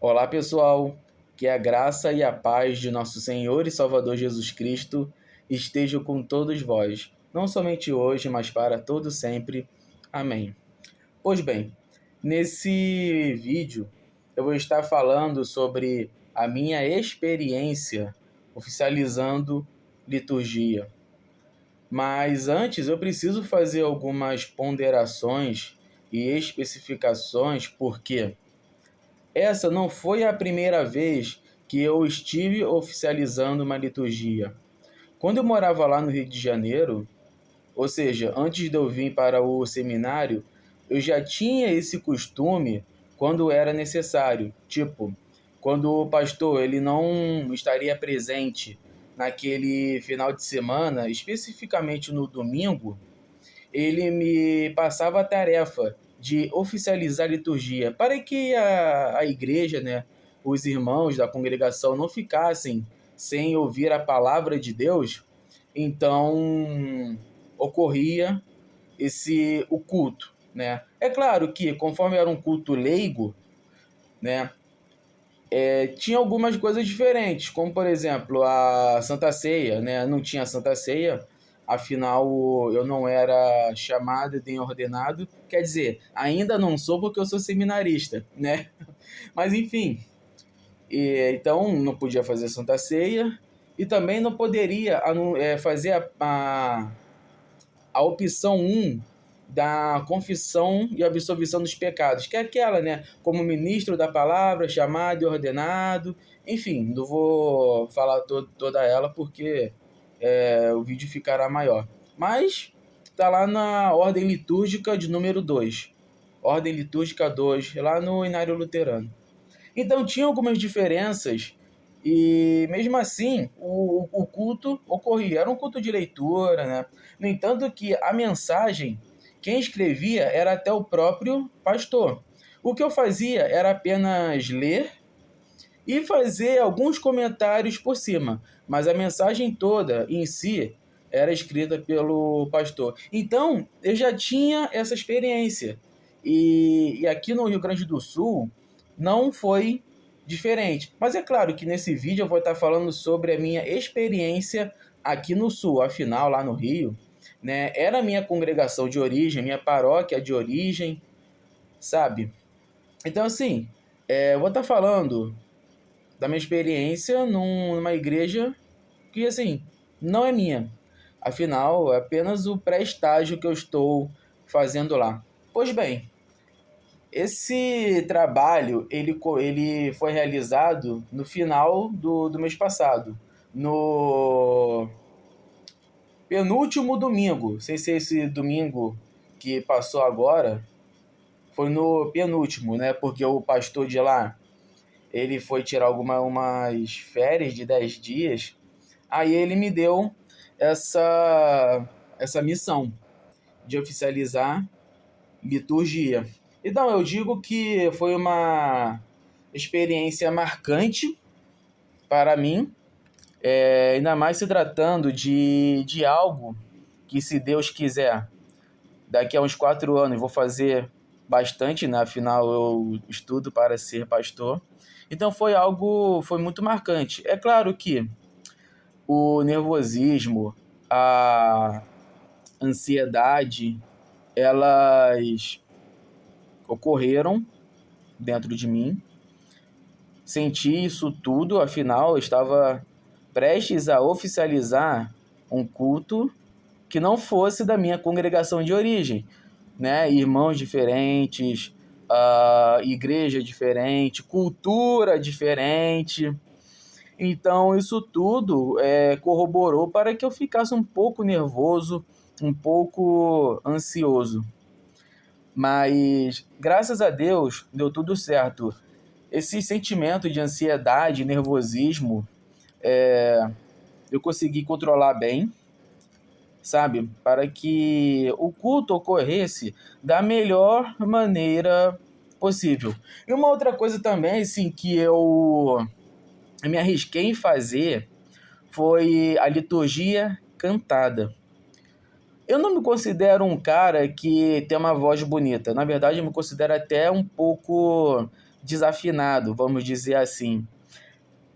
Olá, pessoal. Que a graça e a paz de nosso Senhor e Salvador Jesus Cristo estejam com todos vós, não somente hoje, mas para todo sempre. Amém. Pois bem, nesse vídeo eu vou estar falando sobre a minha experiência oficializando liturgia. Mas antes eu preciso fazer algumas ponderações e especificações, porque essa não foi a primeira vez que eu estive oficializando uma liturgia. Quando eu morava lá no Rio de Janeiro, ou seja, antes de eu vir para o seminário, eu já tinha esse costume quando era necessário. Tipo, quando o pastor ele não estaria presente naquele final de semana, especificamente no domingo, ele me passava a tarefa de oficializar a liturgia para que a igreja, né, os irmãos da congregação não ficassem sem ouvir a palavra de Deus. Então ocorria o culto, né? É claro que conforme era um culto leigo, né, tinha algumas coisas diferentes, como por exemplo a Santa Ceia, né? Não tinha Santa Ceia, afinal eu não era chamado nem ordenado, quer dizer, ainda não sou porque eu sou seminarista, né? Mas enfim, então não podia fazer Santa Ceia e também não poderia fazer a opção um da confissão e absolvição dos pecados, que é aquela, né, como ministro da palavra, chamado e ordenado, enfim, não vou falar toda ela porque o vídeo ficará maior. Mas está lá na ordem litúrgica de número 2, ordem litúrgica 2 lá no Inário Luterano. Então tinha algumas diferenças e mesmo assim o culto ocorria. Era um culto de leitura, né? No entanto que a mensagem, quem escrevia era até o próprio pastor. O que eu fazia era apenas ler e fazer alguns comentários por cima, mas a mensagem toda em si era escrita pelo pastor. Então, eu já tinha essa experiência. E aqui no Rio Grande do Sul não foi diferente. Mas é claro que nesse vídeo eu vou estar falando sobre a minha experiência aqui no Sul. Afinal, lá no Rio, né, era a minha congregação de origem, minha paróquia de origem, sabe? Então, assim, eu vou estar falando da minha experiência numa igreja que, assim, não é minha. Afinal, é apenas o pré-estágio que eu estou fazendo lá. Pois bem, esse trabalho ele foi realizado no final do mês passado, no penúltimo domingo. Sem ser esse domingo que passou agora, foi no penúltimo, né? Porque o pastor de lá ele foi tirar umas férias de 10 dias, aí ele me deu essa missão de oficializar liturgia. Então, eu digo que foi uma experiência marcante para mim, ainda mais se tratando de algo que, se Deus quiser, daqui a uns 4 anos vou fazer bastante, né? Afinal eu estudo para ser pastor. Então foi muito marcante. É claro que o nervosismo, a ansiedade, elas ocorreram dentro de mim. Senti isso tudo, afinal eu estava prestes a oficializar um culto que não fosse da minha congregação de origem, né? Irmãos diferentes, igreja diferente, cultura diferente. Então isso tudo corroborou para que eu ficasse um pouco nervoso, um pouco ansioso. Mas graças a Deus deu tudo certo. Esse sentimento de ansiedade, nervosismo, eu consegui controlar bem, sabe? Para que o culto ocorresse da melhor maneira possível. E uma outra coisa também, assim, que eu me arrisquei em fazer foi a liturgia cantada. Eu não me considero um cara que tem uma voz bonita. Na verdade, eu me considero até um pouco desafinado, vamos dizer assim.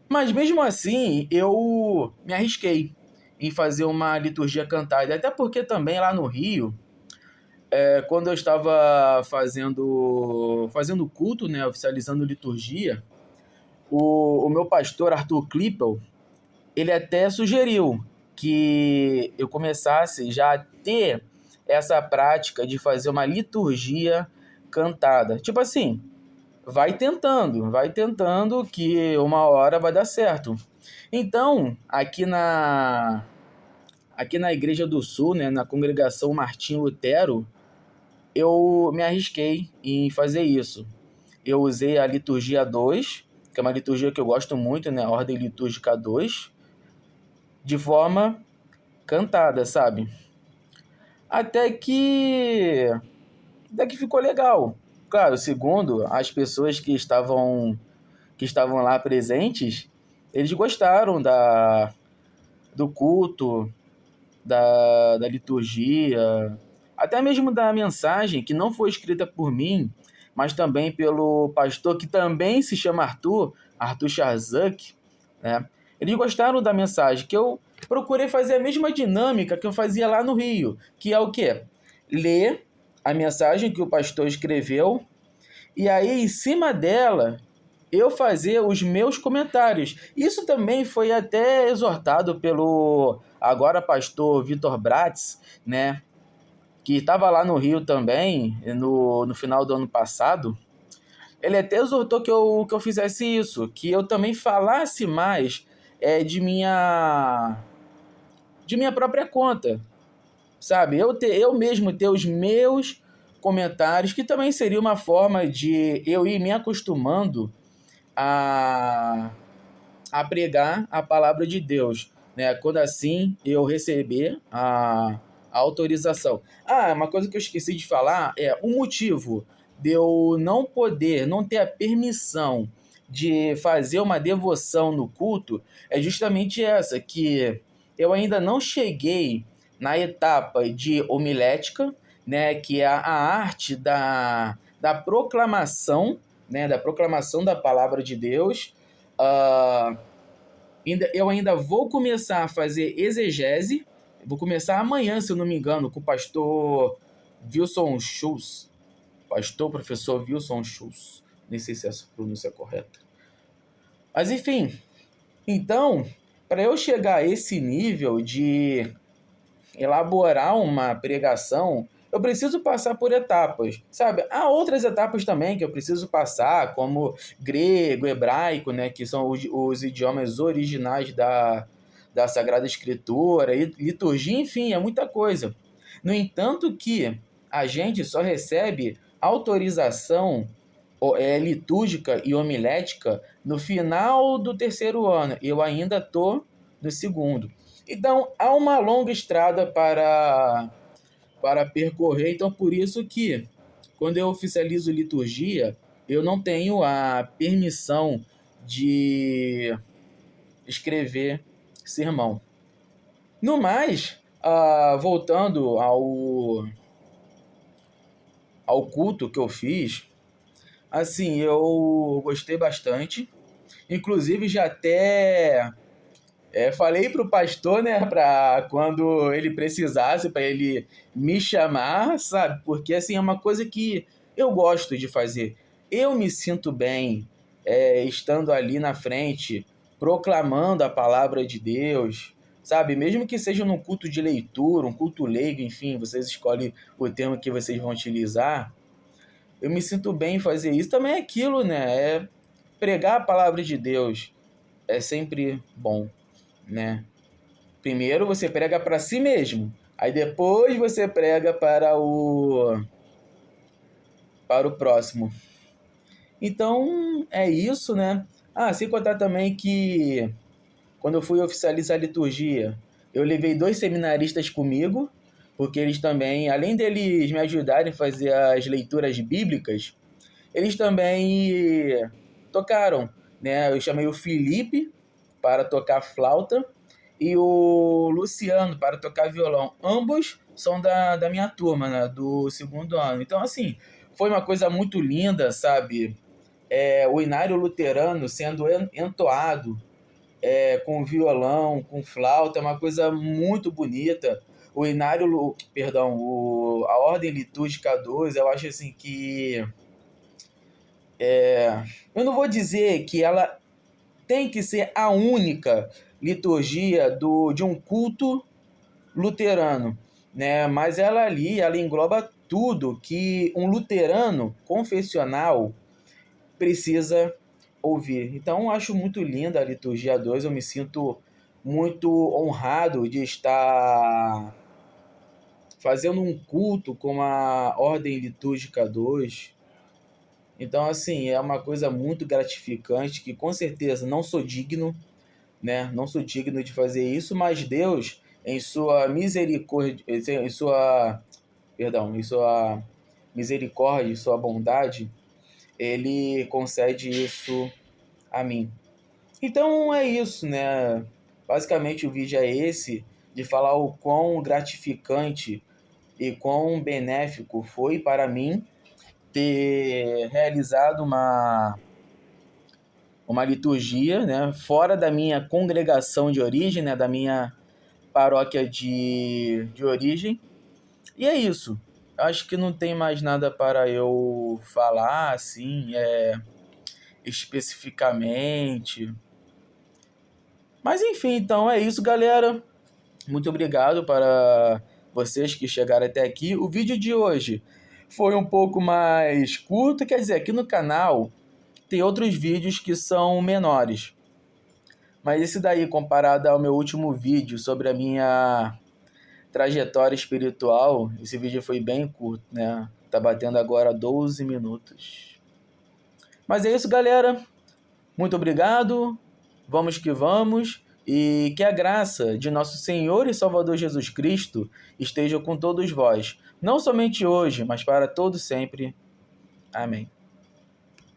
Mas mesmo assim, eu me arrisquei em fazer uma liturgia cantada. Até porque também lá no Rio, quando eu estava fazendo culto, né, oficializando liturgia, o meu pastor, Arthur Klippel, ele até sugeriu que eu começasse já a ter essa prática de fazer uma liturgia cantada. Tipo assim, vai tentando que uma hora vai dar certo. Então, aqui na Igreja do Sul, né, na congregação Martim Lutero, eu me arrisquei em fazer isso. Eu usei a liturgia 2, que é uma liturgia que eu gosto muito, né, a Ordem Litúrgica 2, de forma cantada, sabe? Até que até que ficou legal. Claro, segundo as pessoas que estavam lá presentes, eles gostaram do culto, da liturgia, até mesmo da mensagem, que não foi escrita por mim, mas também pelo pastor, que também se chama Arthur Charzuk, né? Eles gostaram da mensagem, que eu procurei fazer a mesma dinâmica que eu fazia lá no Rio, que é o quê? Ler a mensagem que o pastor escreveu, e aí, em cima dela, eu fazer os meus comentários. Isso também foi até exortado pelo agora pastor Vitor Bratz, né, que estava lá no Rio também, no final do ano passado. Ele até exortou que eu fizesse isso, que eu também falasse mais de minha própria conta, sabe? Eu mesmo ter os meus comentários, que também seria uma forma de eu ir me acostumando a, a pregar a palavra de Deus, né? Quando assim eu receber a autorização. Uma coisa que eu esqueci de falar é o motivo de eu não ter a permissão de fazer uma devoção no culto é justamente essa, que eu ainda não cheguei na etapa de homilética, né, que é a arte da proclamação, né, da proclamação da palavra de Deus. Ah, eu ainda vou começar a fazer exegese. Vou começar amanhã, se eu não me engano, com o pastor Wilson Schultz. Pastor, professor Wilson Schultz. Nem sei se essa pronúncia é correta. Mas enfim, então, para eu chegar a esse nível de elaborar uma pregação, eu preciso passar por etapas, sabe? Há outras etapas também que eu preciso passar, como grego, hebraico, né, que são os idiomas originais da Sagrada Escritura, e liturgia, enfim, é muita coisa. No entanto que a gente só recebe autorização litúrgica e homilética no final do terceiro ano. Eu ainda estou no segundo. Então, há uma longa estrada para percorrer. Então, por isso que, quando eu oficializo liturgia, eu não tenho a permissão de escrever sermão. No mais, voltando ao culto que eu fiz, assim, eu gostei bastante. Inclusive, já até falei pro pastor, né, para quando ele precisasse, para ele me chamar, sabe? Porque, assim, é uma coisa que eu gosto de fazer. Eu me sinto bem estando ali na frente, proclamando a palavra de Deus, sabe? Mesmo que seja num culto de leitura, um culto leigo, enfim, vocês escolhem o termo que vocês vão utilizar. Eu me sinto bem em fazer isso. Também é aquilo, né? Pregar a palavra de Deus é sempre bom, né? Primeiro você prega para si mesmo, aí depois você prega para o próximo. Então é isso, né? Sem contar também que quando eu fui oficializar a liturgia, eu levei 2 seminaristas comigo, porque eles também, além deles me ajudarem a fazer as leituras bíblicas, eles também tocaram, né? Eu chamei o Felipe para tocar flauta e o Luciano para tocar violão. Ambos são da minha turma, né? Do segundo ano. Então, assim, foi uma coisa muito linda, sabe? o inário luterano sendo entoado com violão, com flauta, é uma coisa muito bonita. O inário, perdão, a ordem litúrgica 2, eu acho assim que eu não vou dizer que ela tem que ser a única liturgia de um culto luterano, né? Mas ela engloba tudo que um luterano confessional precisa ouvir. Então, eu acho muito linda a liturgia 2, eu me sinto muito honrado de estar fazendo um culto com a ordem litúrgica 2. Então, assim, é uma coisa muito gratificante que com certeza não sou digno, né? Não sou digno de fazer isso, mas Deus, em sua misericórdia, em sua misericórdia, em sua bondade, ele concede isso a mim. Então é isso, né? Basicamente o vídeo é esse, de falar o quão gratificante e quão benéfico foi para mim ter realizado uma liturgia, né, fora da minha congregação de origem, né, da minha paróquia de origem. E é isso. Acho que não tem mais nada para eu falar, assim, especificamente. Mas enfim, então é isso, galera. Muito obrigado para vocês que chegaram até aqui. O vídeo de hoje foi um pouco mais curto, quer dizer, aqui no canal tem outros vídeos que são menores. Mas esse daí, comparado ao meu último vídeo sobre a minha trajetória espiritual, esse vídeo foi bem curto, né? Tá batendo agora 12 minutos. Mas é isso, galera. Muito obrigado. Vamos que vamos. E que a graça de nosso Senhor e Salvador Jesus Cristo esteja com todos vós. Não somente hoje, mas para todo sempre. Amém.